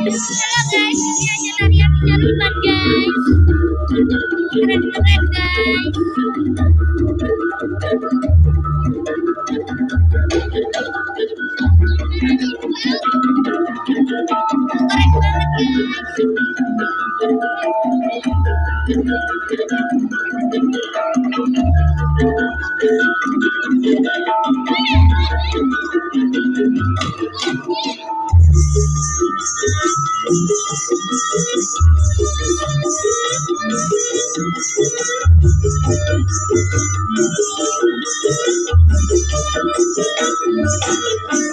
Halo guys, ini aja tarian penyaluran guys. Keren-keren guys. Keren banget